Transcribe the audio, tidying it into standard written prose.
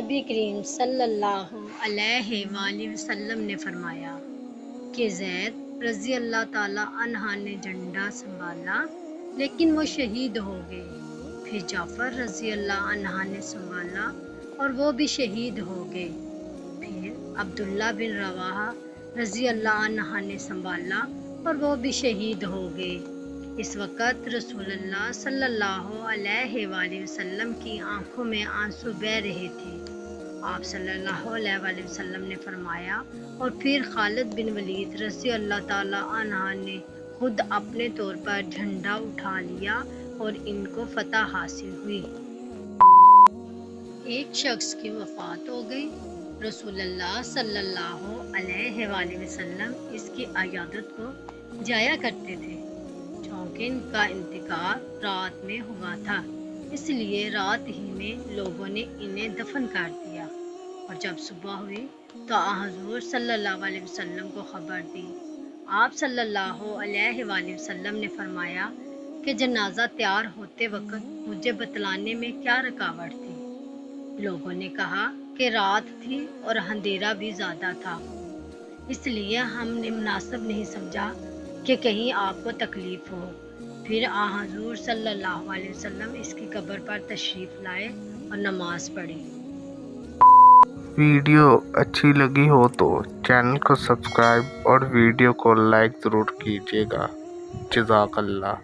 نبی کریم صلی اللہ علیہ وآلہ وسلم نے فرمایا کہ زید رضی اللہ تعالیٰ عنہ نے جھنڈا سنبھالا لیکن وہ شہید ہو گئے۔ پھر جعفر رضی اللہ عنہ نے سنبھالا اور وہ بھی شہید ہو گئے۔ پھر عبداللہ بن رواحہ رضی اللہ عنہ نے سنبھالا اور وہ بھی شہید ہو گئے۔ اس وقت رسول اللہ صلی اللہ علیہ وآلہ وسلم کی آنکھوں میں آنسو بہہ رہے تھے۔ آپ صلی اللہ علیہ وآلہ وسلم نے فرمایا اور پھر خالد بن ولید رضی اللہ تعالی عنہ نے خود اپنے طور پر جھنڈا اٹھا لیا اور ان کو فتح حاصل ہوئی۔ ایک شخص کی وفات ہو گئی۔ رسول اللہ صلی اللہ علیہ وآلہ وسلم اس کی عیادت کو جایا کرتے تھے، چونکہ ان کا انتقال رات میں ہوا تھا، اس لیے رات ہی میں لوگوں نے انہیں دفن کر دیا، اور جب صبح ہوئی تو حضور صلی اللہ علیہ وسلم کو خبر دی۔ آپ صلی اللہ علیہ وآلہ وسلم نے فرمایا کہ جنازہ تیار ہوتے وقت مجھے بتلانے میں کیا رکاوٹ تھی؟ لوگوں نے کہا کہ رات تھی اور اندھیرا بھی زیادہ تھا، اس لیے ہم نے مناسب نہیں سمجھا کہ کہیں آپ کو تکلیف ہو۔ پھر حضور صلی اللہ علیہ وسلم اس کی قبر پر تشریف لائے اور نماز پڑھی۔ ویڈیو اچھی لگی ہو تو چینل کو سبسکرائب اور ویڈیو کو لائک ضرور کیجیے گا۔ جزاک اللہ۔